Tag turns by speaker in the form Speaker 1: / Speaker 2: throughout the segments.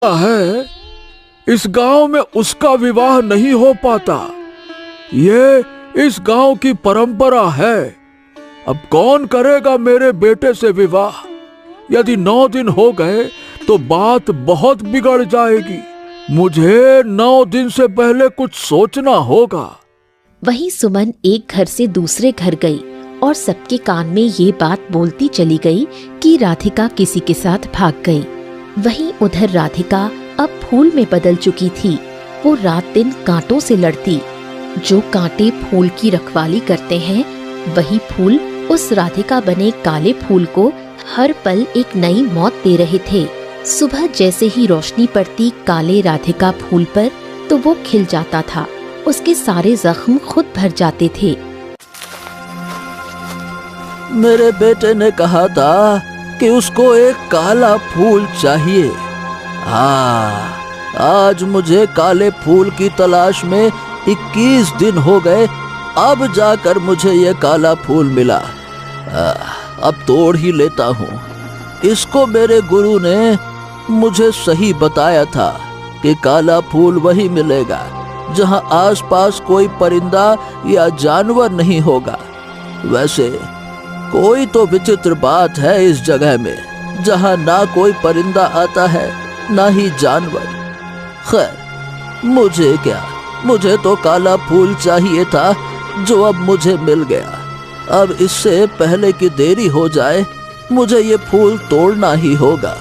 Speaker 1: है इस गांव में उसका विवाह नहीं हो पाता। ये इस गांव की परंपरा है। अब कौन करेगा मेरे बेटे से विवाह? यदि 9 दिन हो गए तो बात बहुत बिगड़ जाएगी। मुझे 9 दिन से पहले कुछ सोचना होगा।
Speaker 2: वहीं सुमन एक घर से दूसरे घर गई और सबके कान में ये बात बोलती चली गई कि राधिका किसी के साथ भाग गई। वहीं उधर राधिका अब फूल में बदल चुकी थी। वो रात दिन कांटों से लड़ती। जो कांटे फूल की रखवाली करते हैं, वही फूल उस राधिका बने काले फूल को हर पल एक नई मौत दे रहे थे। सुबह जैसे ही रोशनी पड़ती काले राधिका फूल पर, तो वो खिल जाता था। उसके सारे जख्म खुद भर जाते थे।
Speaker 3: मेरे बेटे ने कहा था कि उसको एक काला फूल चाहिए। हाँ, आज मुझे काले फूल की तलाश में 21 दिन हो गए। अब जाकर मुझे ये काला फूल मिला। अब तोड़ ही लेता हूँ। इसको मेरे गुरु ने मुझे सही बताया था कि काला फूल वही मिलेगा जहाँ आसपास कोई परिंदा या जानवर नहीं होगा। वैसे कोई तो विचित्र बात है इस जगह में, जहाँ ना कोई परिंदा आता है ना ही जानवर। खैर, मुझे क्या, मुझे तो काला फूल चाहिए था जो अब मुझे मिल गया। अब इससे पहले कि देरी हो जाए, मुझे ये फूल तोड़ना ही होगा।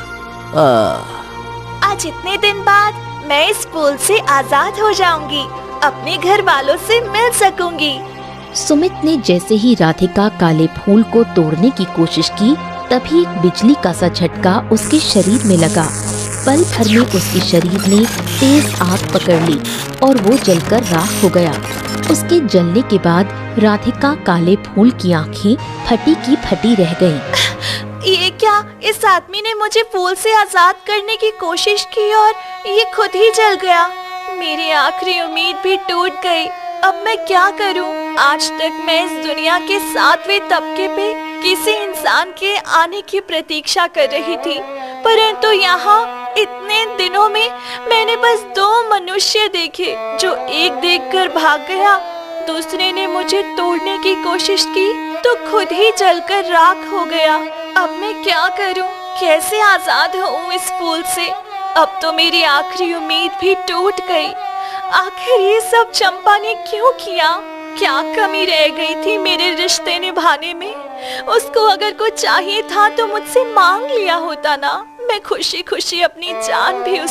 Speaker 4: आज इतने दिन बाद मैं इस फूल से आजाद हो जाऊंगी, अपने घर वालों से मिल सकूंगी।
Speaker 2: सुमित ने जैसे ही राधिका काले फूल को तोड़ने की कोशिश की, तभी एक बिजली का सा झटका उसके शरीर में लगा। पल भर में उसके शरीर ने तेज आग पकड़ ली और वो जलकर राख हो गया। उसके जलने के बाद राधिका काले फूल की आंखें फटी की फटी रह गईं।
Speaker 4: ये क्या, इस आदमी ने मुझे फूल से आजाद करने की कोशिश की और ये खुद ही जल गया। मेरी आखिरी उम्मीद भी टूट गई। अब मैं क्या करूं? आज तक मैं इस दुनिया के 7वें तबके पे किसी इंसान के आने की प्रतीक्षा कर रही थी, परंतु यहाँ इतने दिनों में मैंने बस 2 मनुष्य देखे। जो एक देखकर भाग गया, दूसरे ने मुझे तोड़ने की कोशिश की तो खुद ही जलकर राख हो गया। अब मैं क्या करूं? कैसे आजाद हूँ इस फूल से? अब तो मेरी आखिरी उम्मीद भी टूट गई। आखिर ये सब चंपा ने क्यों किया? क्या कमी रह गई थी मेरे रिश्ते निभाने में? उसको अगर कुछ चाहिए था तो मुझसे मांग लिया होता ना। मैं खुशी खुशी अपनी जान भी